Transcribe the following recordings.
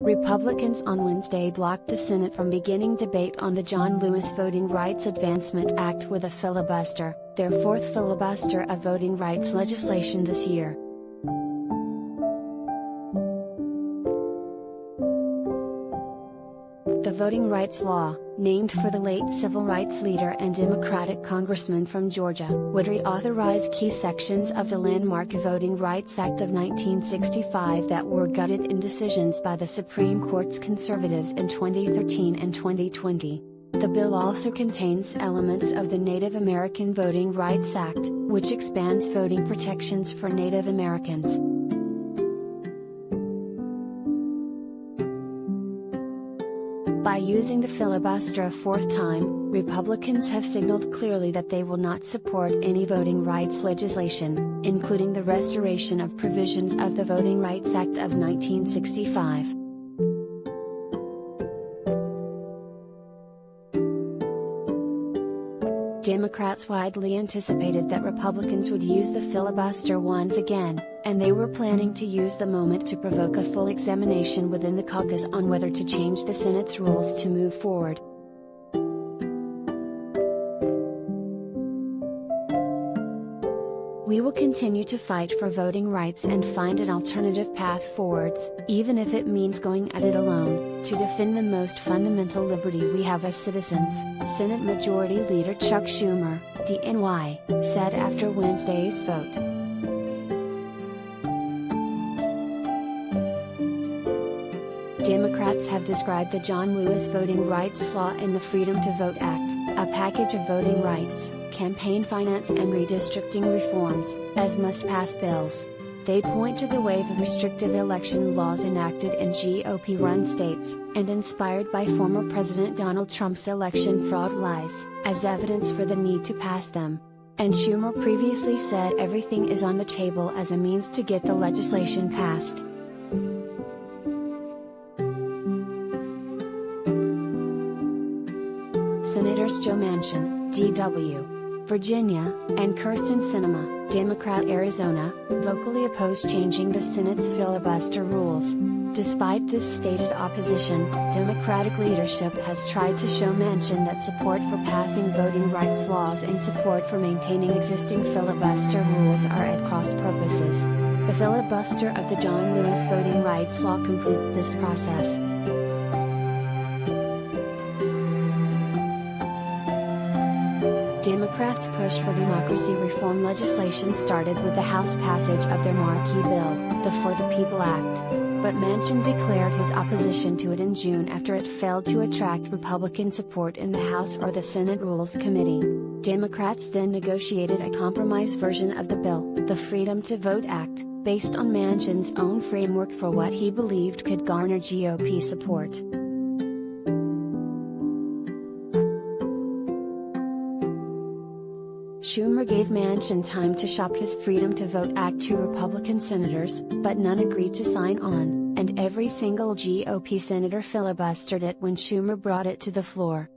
Republicans on Wednesday blocked the Senate from beginning debate on the John Lewis Voting Rights Advancement Act with a filibuster, their fourth filibuster of voting rights legislation this year. The voting rights law, named for the late civil rights leader and Democratic congressman from Georgia, would reauthorize key sections of the landmark Voting Rights Act of 1965 that were gutted in decisions by the Supreme Court's conservatives in 2013 and 2020. The bill also contains elements of the Native American Voting Rights Act, which expands voting protections for Native Americans. By using the filibuster a fourth time, Republicans have signaled clearly that they will not support any voting rights legislation, including the restoration of provisions of the Voting Rights Act of 1965. Democrats widely anticipated that Republicans would use the filibuster once again, and they were planning to use the moment to provoke a full examination within the caucus on whether to change the Senate's rules to move forward. We will continue to fight for voting rights and find an alternative path forwards, even if it means going at it alone, to defend the most fundamental liberty we have as citizens, Senate Majority Leader Chuck Schumer, DNY, said after Wednesday's vote. Democrats have described the John Lewis Voting Rights Law and the Freedom to Vote Act, a package of voting rights, campaign finance and redistricting reforms, as must-pass bills. They point to the wave of restrictive election laws enacted in GOP-run states, and inspired by former President Donald Trump's election fraud lies, as evidence for the need to pass them. And Schumer previously said everything is on the table as a means to get the legislation passed. Senators Joe Manchin, DW, Virginia, and Kyrsten Sinema, Democrat Arizona, vocally opposed changing the Senate's filibuster rules. Despite this stated opposition, Democratic leadership has tried to show Manchin that support for passing voting rights laws and support for maintaining existing filibuster rules are at cross purposes. The filibuster of the John Lewis Voting Rights Law completes this process. Democrats' push for democracy reform legislation started with the House passage of their marquee bill, the For the People Act. But Manchin declared his opposition to it in June after it failed to attract Republican support in the House or the Senate Rules Committee. Democrats then negotiated a compromise version of the bill, the Freedom to Vote Act, based on Manchin's own framework for what he believed could garner GOP support. Schumer gave Manchin time to shop his Freedom to Vote Act to Republican senators, but none agreed to sign on, and every single GOP senator filibustered it when Schumer brought it to the floor.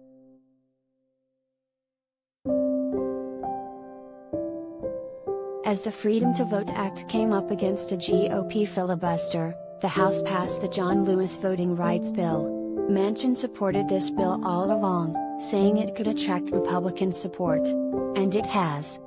As the Freedom to Vote Act came up against a GOP filibuster, the House passed the John Lewis Voting Rights Bill. Manchin supported this bill all along, saying it could attract Republican support. And it has.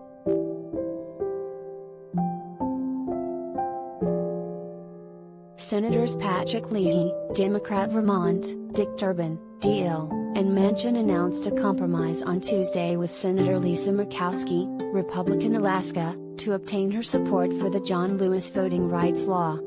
Senators Patrick Leahy, Democrat Vermont, Dick Durbin, DL, and Manchin announced a compromise on Tuesday with Senator Lisa Murkowski, Republican Alaska, to obtain her support for the John Lewis Voting Rights Law.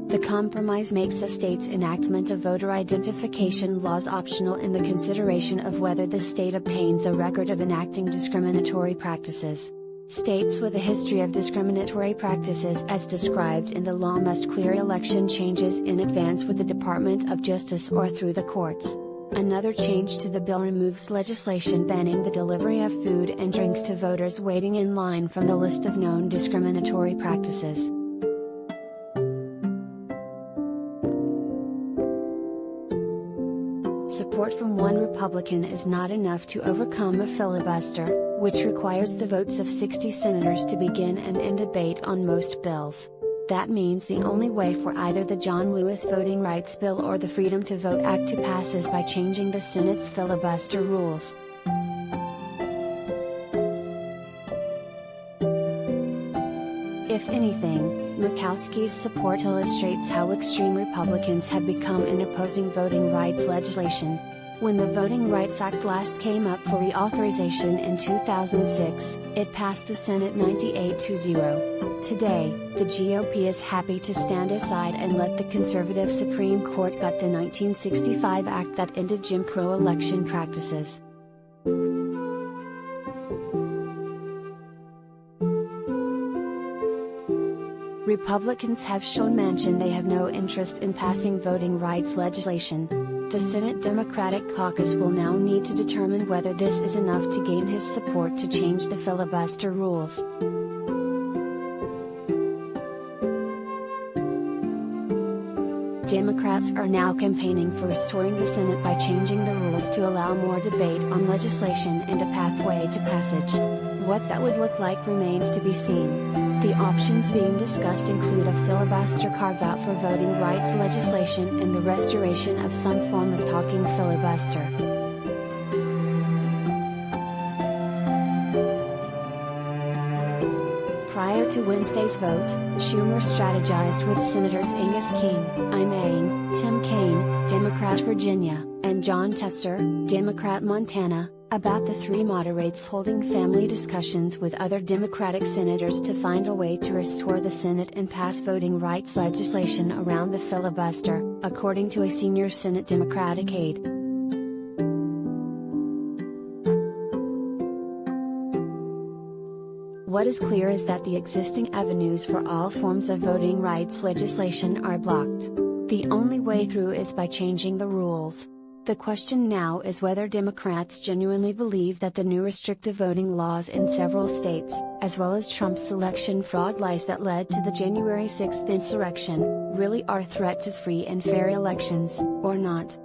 The compromise makes a state's enactment of voter identification laws optional in the consideration of whether the state obtains a record of enacting discriminatory practices. States with a history of discriminatory practices as described in the law must clear election changes in advance with the Department of Justice or through the courts. Another change to the bill removes legislation banning the delivery of food and drinks to voters waiting in line from the list of known discriminatory practices. Support from one Republican is not enough to overcome a filibuster. which requires the votes of 60 senators to begin and end debate on most bills. That means the only way for either the John Lewis Voting Rights Bill or the Freedom to Vote Act to pass is by changing the Senate's filibuster rules. If anything, Murkowski's support illustrates how extreme Republicans have become in opposing voting rights legislation. When the Voting Rights Act last came up for reauthorization in 2006, it passed the Senate 98-0. Today, the GOP is happy to stand aside and let the conservative Supreme Court gut the 1965 act that ended Jim Crow election practices. Republicans have shown mention they have no interest in passing voting rights legislation. The Senate Democratic caucus will now need to determine whether this is enough to gain his support to change the filibuster rules. Democrats are now campaigning for restoring the Senate by changing the rules to allow more debate on legislation and a pathway to passage. What that would look like remains to be seen. The options being discussed include a filibuster carve-out for voting rights legislation and the restoration of some form of talking filibuster. Prior to Wednesday's vote, Schumer strategized with Senators Angus King, Tim Kaine, Democrat Virginia, and John Tester, Democrat Montana, about the three moderates holding family discussions with other Democratic senators to find a way to restore the Senate and pass voting rights legislation around the filibuster, according to a senior Senate Democratic aide. What is clear is that the existing avenues for all forms of voting rights legislation are blocked. The only way through is by changing the rules. The question now is whether Democrats genuinely believe that the new restrictive voting laws in several states, as well as Trump's election fraud lies that led to the January 6 insurrection, really are a threat to free and fair elections, or not.